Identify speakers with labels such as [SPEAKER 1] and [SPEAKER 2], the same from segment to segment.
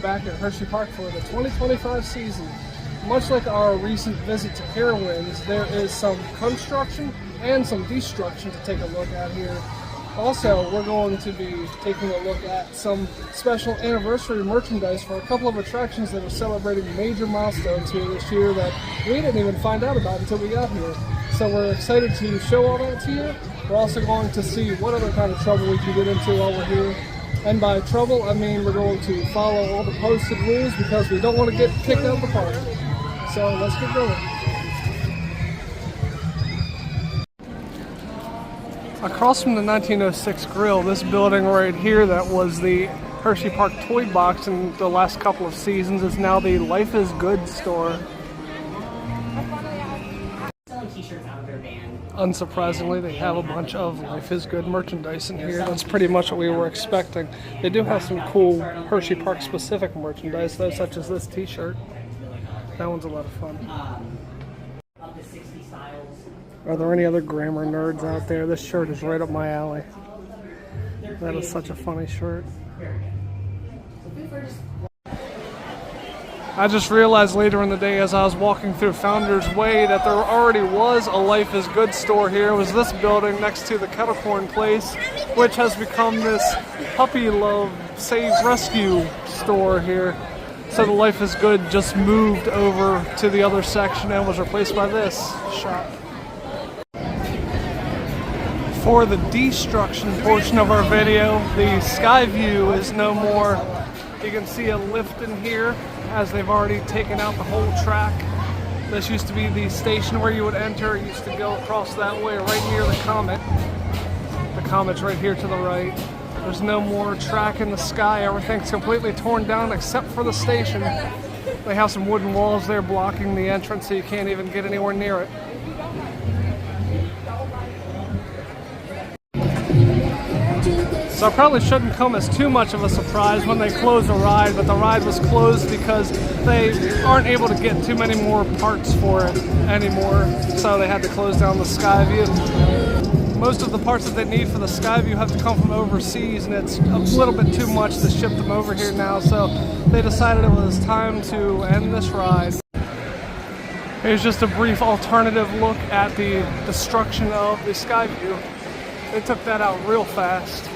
[SPEAKER 1] back at Hersheypark for the 2025 season. Much like our recent visit to Carowinds, there is some construction and some destruction to take a look at here. Also, we're going to be taking a look at some special anniversary merchandise for a couple of attractions that are celebrating major milestones here this year that we didn't even find out about until we got here. So we're excited to show all that to you. We're also going to see what other kind of trouble we can get into while we're here. And by trouble, I mean we're going to follow all the posted rules because we don't want to get kicked out of the park. So let's get going. Across from the 1906 grill, this building right here that was the Hersheypark toy box in the last couple of seasons is now the Life is Good store. Unsurprisingly, they have a bunch of Life is Good merchandise in here. That's pretty much what we were expecting. They do have some cool Hersheypark specific merchandise though, such as this t-shirt. That one's a lot of fun. Are there any other grammar nerds out there? This shirt is right up my alley. That is such a funny shirt. I just realized later in the day as I was walking through Founders Way that there already was a Life is Good store here. It was this building next to the kettle corn place, which has become this puppy love save rescue store here. So the Life is Good just moved over to the other section and was replaced by this shop. For the destruction portion of our video, the Skyview is no more. You can see a lift in here as they've already taken out the whole track. This used to be the station where you would enter. It used to go across that way right near the Comet. The Comet's right here to the right. There's no more track in the sky. Everything's completely torn down except for the station. They have some wooden walls there blocking the entrance so you can't even get anywhere near it. So it probably shouldn't come as too much of a surprise when they close the ride, but the ride was closed because they aren't able to get too many more parts for it anymore, so they had to close down the Skyview. Most of the parts that they need for the Skyview have to come from overseas, and it's a little bit too much to ship them over here now, so they decided it was time to end this ride. Here's just a brief alternative look at the destruction of the Skyview. They took that out real fast.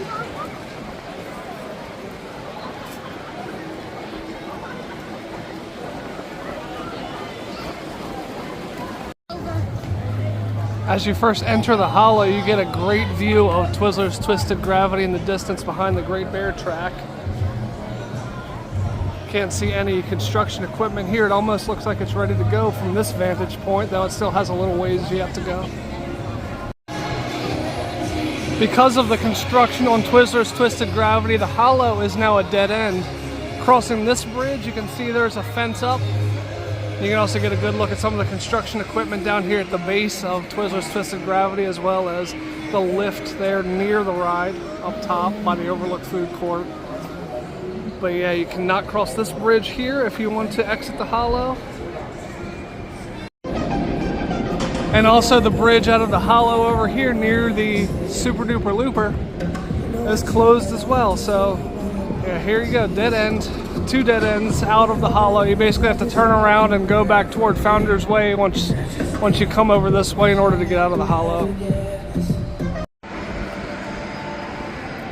[SPEAKER 1] As you first enter the hollow, you get a great view of Twizzlers Twisted Gravity in the distance behind the Great Bear track. Can't see any construction equipment here. It almost looks like it's ready to go from this vantage point, though it still has a little ways yet to go. Because of the construction on Twizzlers Twisted Gravity, the hollow is now a dead end. Crossing this bridge, you can see there's a fence up. You can also get a good look at some of the construction equipment down here at the base of Twizzlers Twisted Gravity, as well as the lift there near the ride up top by the Overlook food court. But yeah, you cannot cross this bridge here if you want to exit the hollow. And also the bridge out of the hollow over here near the Super Duper Looper is closed as well. So yeah, here you go, dead end. Two dead ends out of the hollow. You basically have to turn around and go back toward Founders Way once you come over this way in order to get out of the hollow.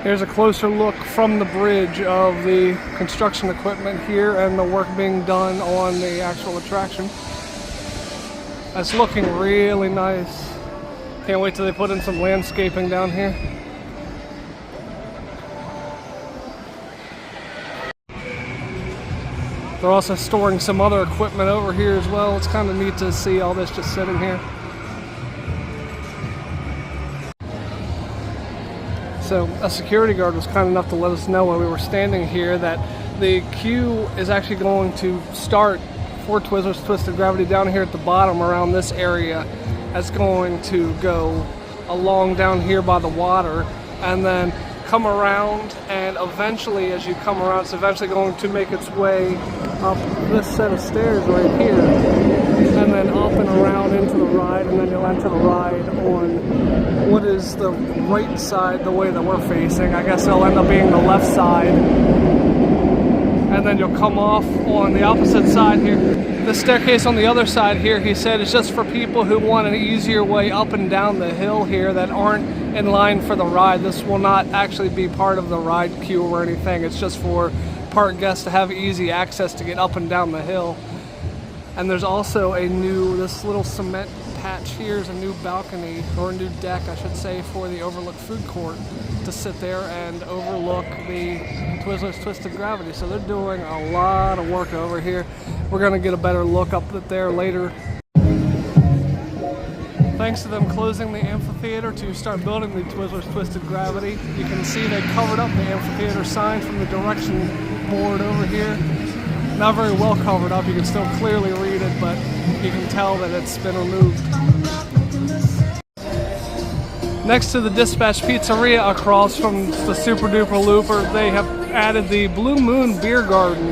[SPEAKER 1] Here's a closer look from the bridge of the construction equipment here and the work being done on the actual attraction. That's looking really nice. Can't wait till they put in some landscaping down here. They're also storing some other equipment over here as well. It's kind of neat to see all this just sitting here. So a security guard was kind enough to let us know while we were standing here that the queue is actually going to start for Twizzlers Twisted Gravity down here at the bottom around this area. That's going to go along down here by the water and then come around, and eventually as you come around, it's eventually going to make its way up this set of stairs right here and then up and around into the ride, and then you'll enter the ride on what is the right side, the way that we're facing. I guess it'll end up being the left side. And and then you'll come off on the opposite side here. The staircase on the other side here, he said, is just for people who want an easier way up and down the hill here that aren't in line for the ride. This will not actually be part of the ride queue or anything. It's just for park guests to have easy access to get up and down the hill. And there's also this little cement patch here is a new balcony, or a new deck I should say, for the Overlook food court to sit there and overlook the Twizzlers Twisted Gravity. So they're doing a lot of work over here. We're going to get a better look up there later. Thanks to them closing the amphitheater to start building the Twizzlers Twisted Gravity, you can see they covered up the amphitheater sign from the direction board over here. Not very well covered up, you can still clearly read it, but you can tell that it's been removed. Next to the Dispatch Pizzeria across from the Super Duper Looper, they have added the Blue Moon Beer Garden,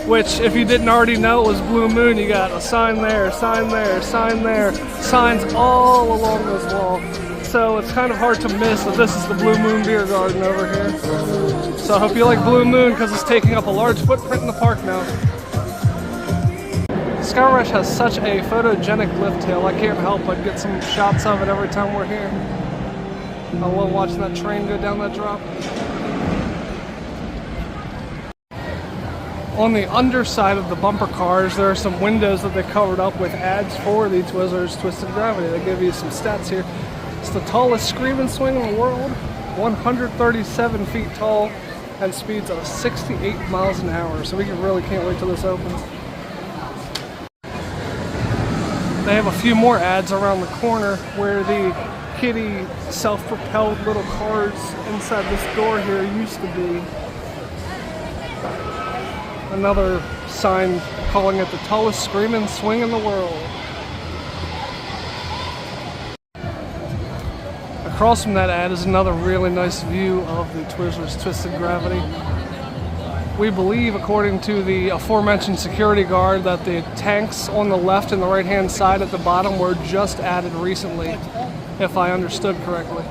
[SPEAKER 1] which, if you didn't already know it was Blue Moon, you got a sign there, sign there, sign there, signs all along this wall. So it's kind of hard to miss that this is the Blue Moon Beer Garden over here. So I hope you like Blue Moon because it's taking up a large footprint in the park now. Skyrush has such a photogenic lift hill, I can't help but get some shots of it every time we're here. I love watching that train go down that drop. On the underside of the bumper cars, there are some windows that they covered up with ads for the Twizzlers Twisted Gravity. They give you some stats here. It's the tallest screaming swing in the world, 137 feet tall, and speeds of 68 miles an hour. So we really can't wait till this opens. They have a few more ads around the corner where the kiddie self-propelled little cars inside this door here used to be. Another sign calling it the tallest screaming swing in the world. Across from that ad is another really nice view of the Twizzlers Twisted Gravity. We believe, according to the aforementioned security guard, that the tanks on the left and the right hand side at the bottom were just added recently, if I understood correctly.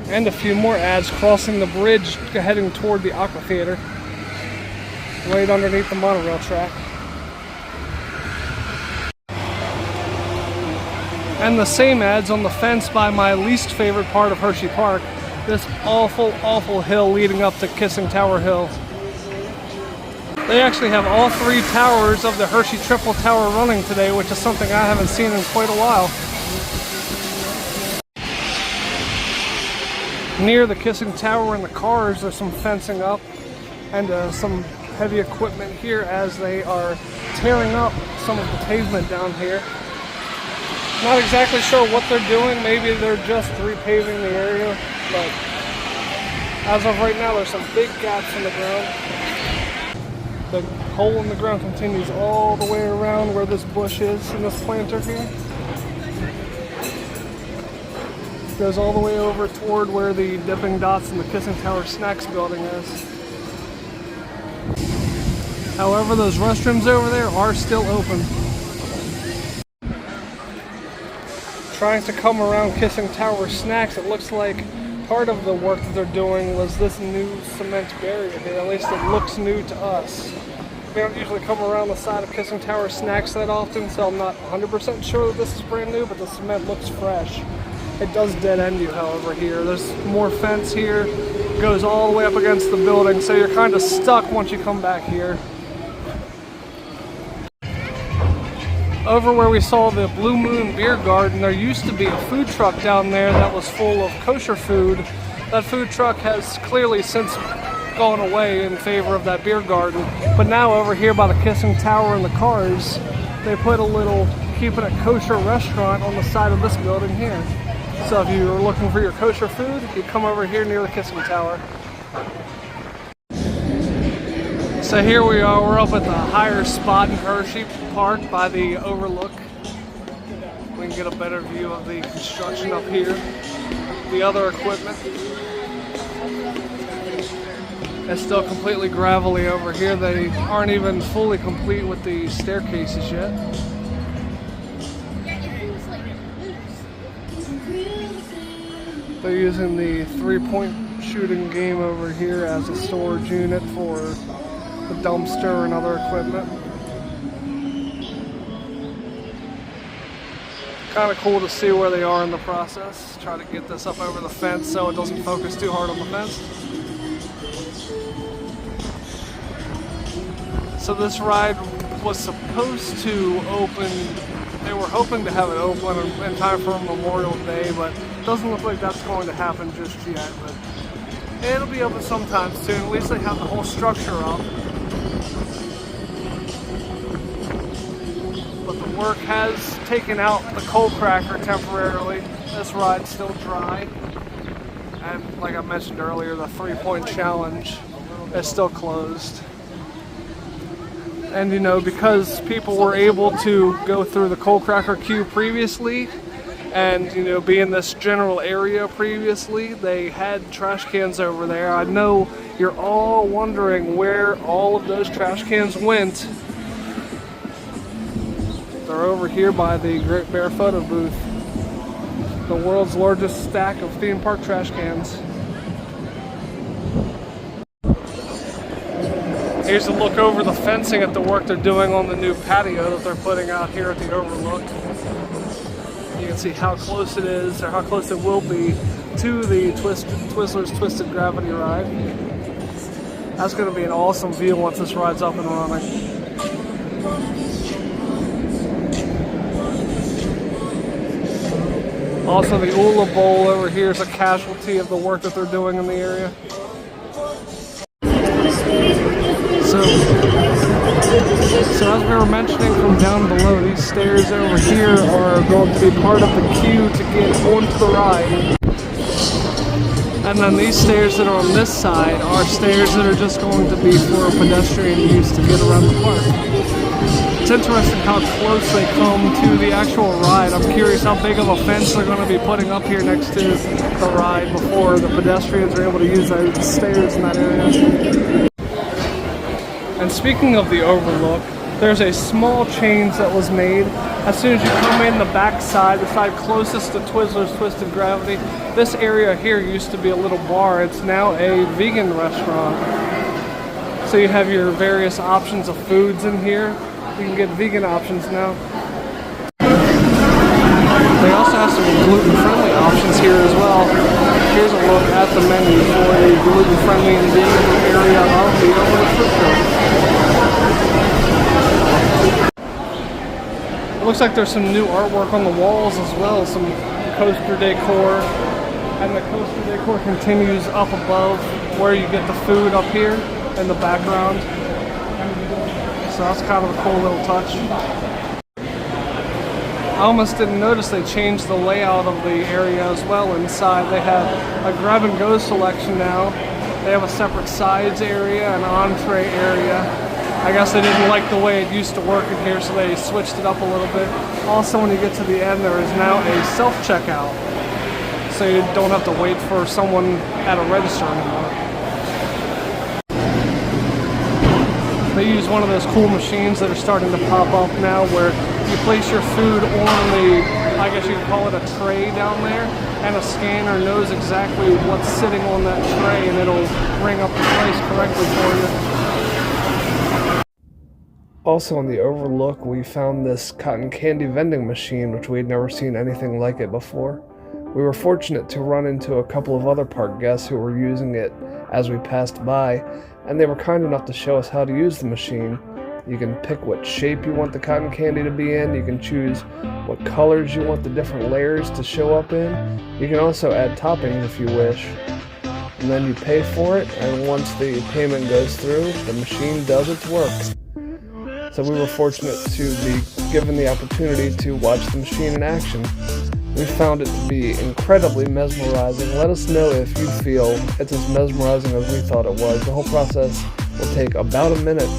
[SPEAKER 1] And a few more ads crossing the bridge heading toward the Aqua Theater, right underneath the monorail track. And the same ads on the fence by my least favorite part of Hersheypark, this awful, awful hill leading up to Kissing Tower Hill. They actually have all three towers of the Hershey Triple Tower running today, which is something I haven't seen in quite a while. Near the Kissing Tower and the cars, there's some fencing up and some heavy equipment here as they are tearing up some of the pavement down here. Not exactly sure what they're doing. Maybe they're just repaving the area, but as of right now, there's some big gaps in the ground. The hole in the ground continues all the way around where this bush is in this planter here. Goes all the way over toward where the Dipping Dots and the Kissing Tower Snacks building is. However, those restrooms over there are still open. Trying to come around Kissing Tower Snacks, it looks like part of the work that they're doing was this new cement barrier here. At least it looks new to us. We don't usually come around the side of Kissing Tower Snacks that often, so I'm not 100% sure that this is brand new, but the cement looks fresh. It does dead end you, however, here. There's more fence here, goes all the way up against the building, so you're kind of stuck once you come back here. Over where we saw the Blue Moon Beer Garden, there used to be a food truck down there that was full of kosher food. That food truck has clearly since gone away in favor of that beer garden. But now over here by the Kissing Tower and the cars, they put a little Keeping It Kosher restaurant on the side of this building here. So if you're looking for your kosher food, you come over here near the Kissing Tower. So here we are, we're up at the higher spot in Hersheypark by the Overlook. We can get a better view of the construction up here. The other equipment. It's still completely gravelly over here. They aren't even fully complete with the staircases yet. They're using the 3-point shooting game over here as a storage unit for the dumpster and other equipment. Kind of cool to see where they are in the process. Try to get this up over the fence so it doesn't focus too hard on the fence. So this ride was supposed to open, they were hoping to have it open in time for Memorial Day, but it doesn't look like that's going to happen just yet. But it'll be open sometime soon. At least they have the whole structure up. But the work has taken out the coal cracker temporarily. This ride's still dry. And like I mentioned earlier, the 3-point challenge is still closed. And you know, because people were able to go through the coal cracker queue previously, and you know, be in this general area previously, they had trash cans over there. I know you're all wondering where all of those trash cans went. They're over here by the Great Bear photo booth. The world's largest stack of theme park trash cans. Here's a look over the fencing at the work they're doing on the new patio that they're putting out here at the Overlook. You can see how close it is, or how close it will be to the Twizzlers Twisted gravity ride. That's going to be an awesome view once this ride's up and running. Also, the Ula Bowl over here is a casualty of the work that they're doing in the area. So as we were mentioning from down below, these stairs over here are going to be part of the queue to get onto the ride. And then these stairs that are on this side are stairs that are just going to be for pedestrian use to get around the park. It's interesting how close they come to the actual ride. I'm curious how big of a fence they're going to be putting up here next to the ride before the pedestrians are able to use those stairs in that area. And speaking of the Overlook, there's a small change that was made. As soon as you come in the back side, the side closest to Twizzlers Twisted Gravity, this area here used to be a little bar. It's now a vegan restaurant. So you have your various options of foods in here. You can get vegan options now. They also have some gluten-friendly options here as well. Here's a look at the menu for the gluten-friendly and vegan area of the Overlook food court. It looks like there's some new artwork on the walls as well, some coaster decor. And the coaster decor continues up above where you get the food up here in the background. So that's kind of a cool little touch. I almost didn't notice they changed the layout of the area as well inside. They have a grab and go selection now. They have a separate sides area, an entree area. I guess they didn't like the way it used to work in here, so they switched it up a little bit. Also, when you get to the end, there is now a self-checkout. So you don't have to wait for someone at a register anymore. They use one of those cool machines that are starting to pop up now where you place your food on the, I guess you could call it a tray down there, and a scanner knows exactly what's sitting on that tray and it'll bring up the price correctly for you. Also on the Overlook, we found this cotton candy vending machine, which we had never seen anything like it before. We were fortunate to run into a couple of other park guests who were using it as we passed by, and they were kind enough to show us how to use the machine. You can pick what shape you want the cotton candy to be in, you can choose what colors you want the different layers to show up in. You can also add toppings if you wish. And then you pay for it, and once the payment goes through, the machine does its work. So we were fortunate to be given the opportunity to watch the machine in action. We found it to be incredibly mesmerizing. Let us know if you feel it's as mesmerizing as we thought it was. The whole process will take about a minute,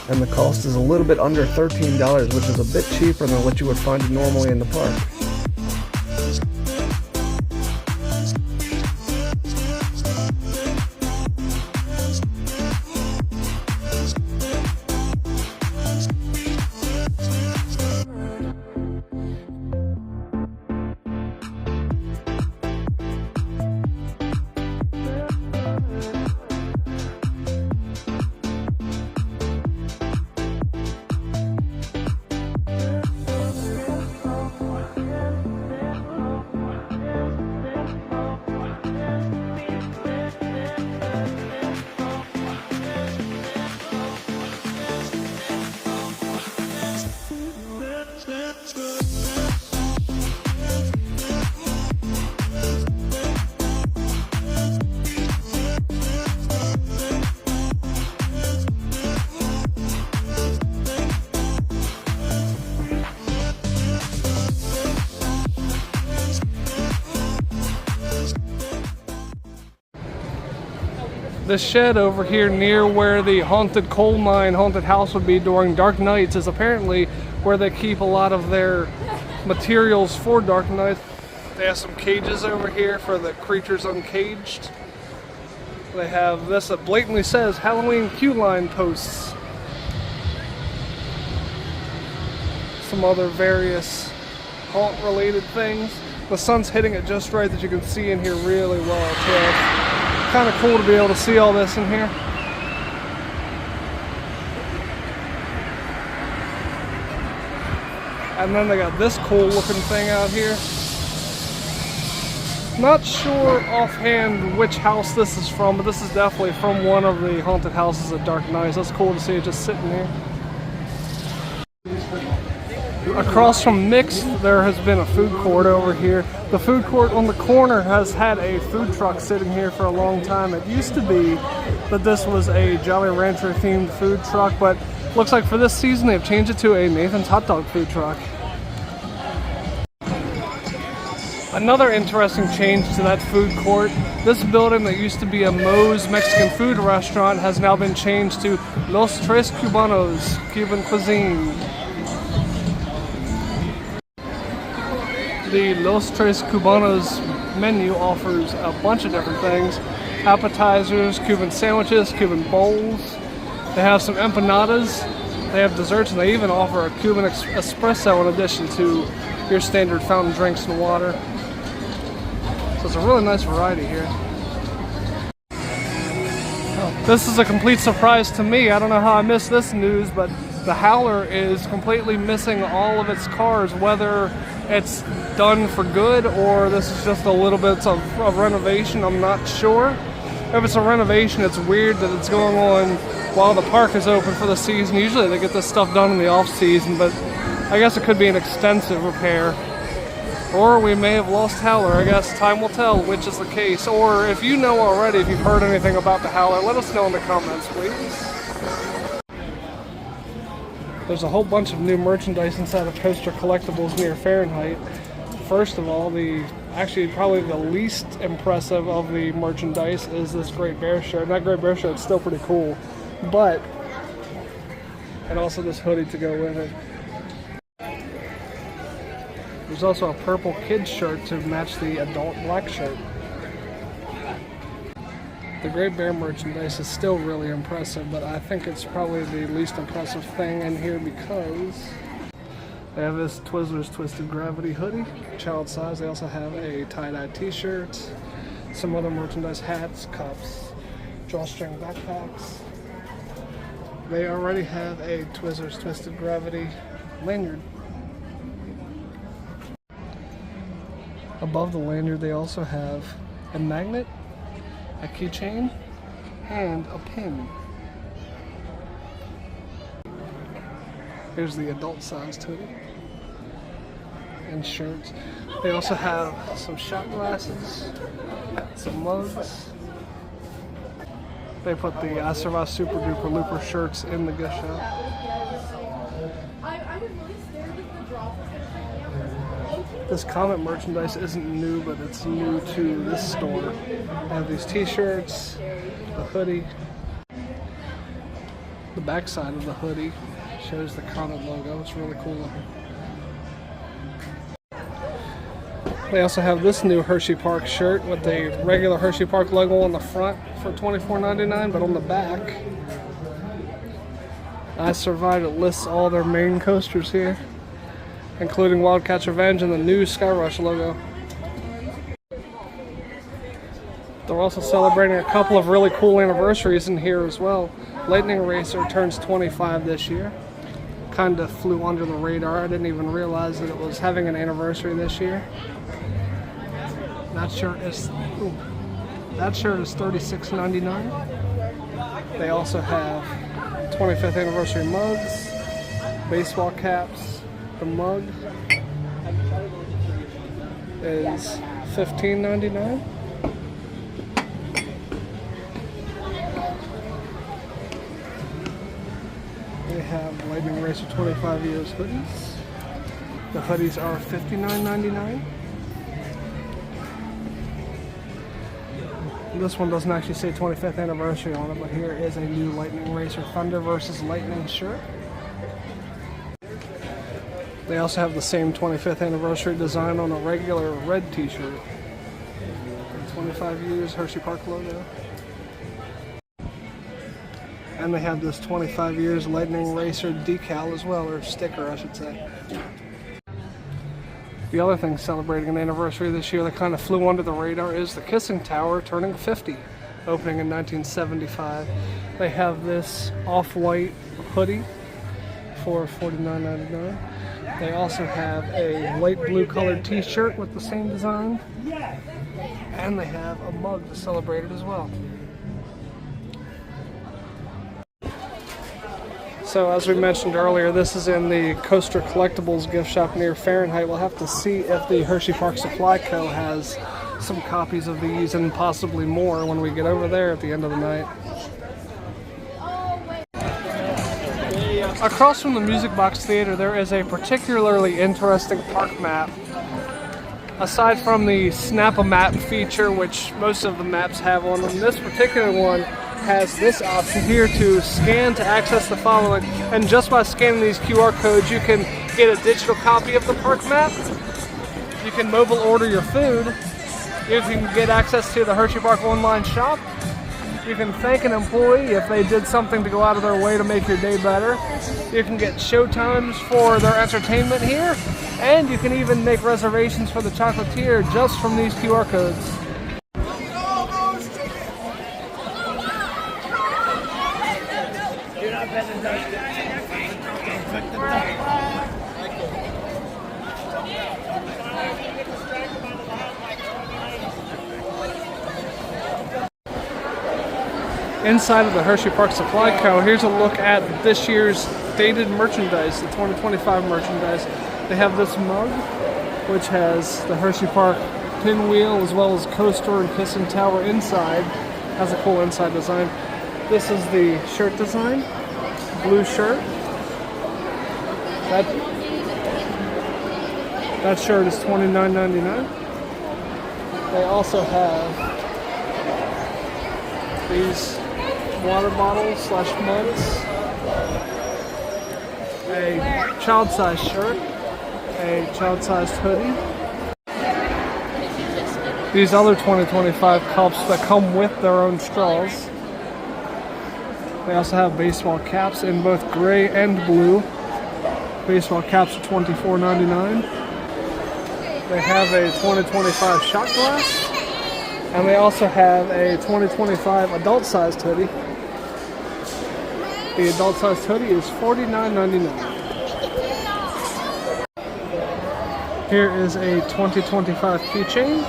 [SPEAKER 1] and the cost is a little bit under $13, which is a bit cheaper than what you would find normally in the park. This shed over here near where the haunted coal mine, haunted house would be during dark nights is apparently where they keep a lot of their materials for dark nights. They have some cages over here for the creatures uncaged. They have this that blatantly says Halloween queue line posts. Some other various haunt related things. The sun's hitting it just right that you can see in here really well too. Kind of cool to be able to see all this in here. And then they got this cool looking thing out here. Not sure offhand which house this is from, but this is definitely from one of the haunted houses at Dark Nights. That's cool to see it just sitting here. Across from Nick's, there has been a food court over here. The food court on the corner has had a food truck sitting here for a long time. It used to be that this was a Jolly Rancher themed food truck, but looks like for this season they've changed it to a Nathan's hot dog food truck. Another interesting change to that food court, this building that used to be a Moe's Mexican food restaurant has now been changed to Los Tres Cubanos, Cuban cuisine. The Los Tres Cubanos menu offers a bunch of different things. Appetizers, Cuban sandwiches, Cuban bowls. They have some empanadas. They have desserts, and they even offer a Cuban espresso in addition to your standard fountain drinks and water. So it's a really nice variety here. This is a complete surprise to me. I don't know how I missed this news, but the Howler is completely missing all of its cars, whether it's done for good or this is just a little bit of renovation. I'm not sure. If it's a renovation, it's weird that it's going on while the park is open for the season. Usually they get this stuff done in the off season, but I guess it could be an extensive repair. Or we may have lost Howler. I guess time will tell which is the case. Or if you know already, if you've heard anything about the Howler, let us know in the comments, please. There's a whole bunch of new merchandise inside of Coaster Collectibles near Fahrenheit. First of all, actually probably the least impressive of the merchandise is this Great Bear shirt. That Great Bear shirt is still pretty cool, but, and also this hoodie to go with it. There's also a purple kid shirt to match the adult black shirt. The Great Bear merchandise is still really impressive, but I think it's probably the least impressive thing in here because they have this Twizzlers Twisted Gravity hoodie, child size. They also have a tie-dye t-shirt, some other merchandise, hats, cups, drawstring backpacks. They already have a Twizzlers Twisted Gravity lanyard. Above the lanyard, they also have a magnet, a keychain, and a pin. Here's the adult-sized hoodie and shirts. They also have some shot glasses, some mugs. They put the I Survived Super Duper Looper shirts in the gift shop. This Comet merchandise isn't new, but it's new to this store. They have these t-shirts, the hoodie. The back side of the hoodie shows the Comet logo. It's really cool looking. They also have this new Hersheypark shirt with the regular Hersheypark logo on the front for $24.99, but on the back, I Survived. It lists all their main coasters here, including Wildcat's Revenge and the new Skyrush logo. They're also celebrating a couple of really cool anniversaries in here as well. Lightning Racer turns 25 this year. Kind of flew under the radar. I didn't even realize that it was having an anniversary this year. That shirt is $36.99. They also have 25th anniversary mugs, baseball caps. The mug is $15.99. They have Lightning Racer 25 years hoodies. The hoodies are $59.99. This one doesn't actually say 25th anniversary on it, but here is a new Lightning Racer Thunder versus Lightning shirt. They also have the same 25th anniversary design on a regular red t-shirt. 25 years Hersheypark logo. And they have this 25 years Lightning Racer decal as well, or sticker I should say. The other thing celebrating an anniversary this year that kind of flew under the radar is the Kissing Tower turning 50, opening in 1975. They have this off-white hoodie for $49.99. They also have a light blue colored t-shirt with the same design. And they have a mug to celebrate it as well. So as we mentioned earlier, this is in the Coaster Collectibles gift shop near Fahrenheit. We'll have to see if the Hersheypark Supply Co. has some copies of these and possibly more when we get over there at the end of the night. Across from the Music Box Theater, there is a particularly interesting park map. Aside from the Snap-a-Map feature, which most of the maps have on them, this particular one has this option here to scan to access the following, and just by scanning these QR codes you can get a digital copy of the park map, you can mobile order your food, you can get access to the Hersheypark online shop, you can thank an employee if they did something to go out of their way to make your day better, you can get show times for their entertainment here, and you can even make reservations for the chocolatier just from these QR codes. Inside of the Hersheypark Supply Co., here's a look at this year's dated merchandise, the 2025 merchandise. They have this mug, which has the Hersheypark pinwheel as well as coaster and Kissing Tower inside. Has a cool inside design. This is the shirt design, blue shirt. That shirt is $29.99. They also have these water bottles slash mugs, a child-sized shirt, a child-sized hoodie. These other 2025 cups that come with their own straws. They also have baseball caps in both gray and blue. Baseball caps are $24.99. They have a 2025 shot glass. And they also have a 2025 adult-sized hoodie. The adult-sized hoodie is $49.99. Here is a 2025 keychain.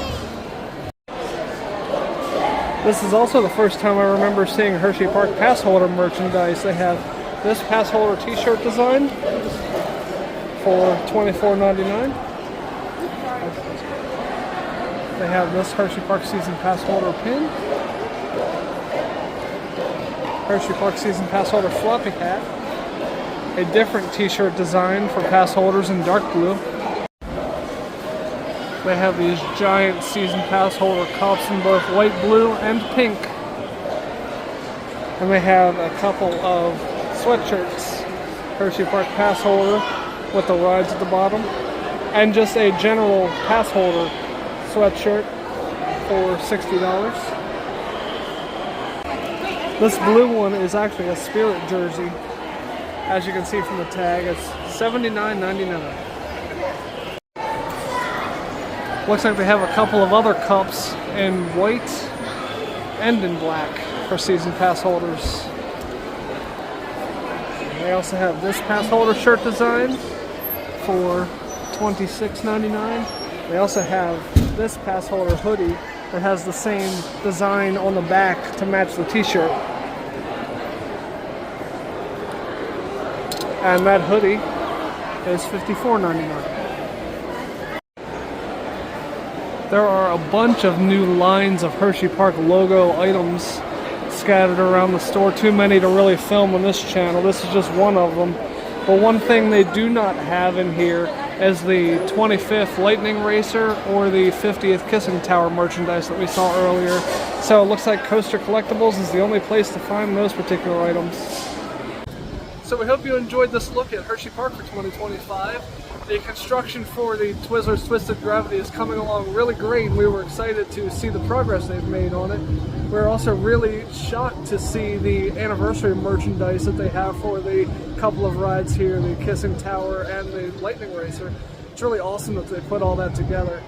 [SPEAKER 1] This is also the first time I remember seeing Hersheypark pass holder merchandise. They have this pass holder t-shirt design for $24.99. They have this Hersheypark Season Pass holder pin, Hersheypark Season Pass holder floppy hat, a different t-shirt design for pass holders in dark blue. They have these giant Season Pass holder cups in both light blue and pink. And they have a couple of sweatshirts, Hersheypark pass holder with the rides at the bottom, and just a general pass holder sweatshirt for $60. This blue one is actually a Spirit jersey. As you can see from the tag, it's $79.99. Looks like they have a couple of other cups in white and in black for season pass holders. They also have this pass holder shirt design for $26.99. They also have this pass holder hoodie that has the same design on the back to match the t-shirt. And that hoodie is $54.99. There are a bunch of new lines of Hersheypark logo items scattered around the store. Too many to really film on this channel. This is just one of them. But one thing they do not have in here as the 25th Lightning Racer or the 50th Kissing Tower merchandise that we saw earlier. So it looks like Coaster Collectibles is the only place to find those particular items. So we hope you enjoyed this look at Hersheypark for 2025. The construction for the Twizzlers Twisted Gravity is coming along really great, and we were excited to see the progress they've made on it. We're also really shocked to see the anniversary merchandise that they have for the couple of rides here, the Kissing Tower and the Lightning Racer. It's really awesome that they put all that together.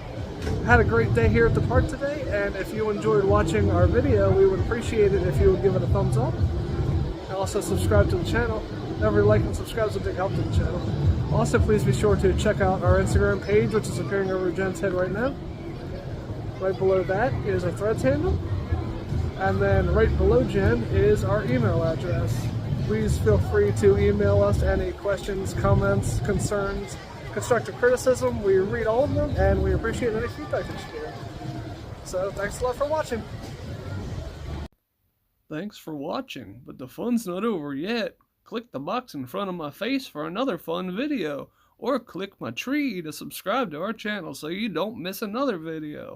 [SPEAKER 1] Had a great day here at the park today, and if you enjoyed watching our video, we would appreciate it if you would give it a thumbs up. And also subscribe to the channel. Every like and subscribe is a big help to the channel. Also, please be sure to check out our Instagram page, which is appearing over Jen's head right now. Right below that is our Threads handle. And then right below Jen is our email address. Please feel free to email us any questions, comments, concerns, constructive criticism. We read all of them, and we appreciate any feedback that you give. So, thanks a lot for watching. Thanks for watching, but the fun's not over yet. Click the box in front of my face for another fun video, or click my tree to subscribe to our channel so you don't miss another video.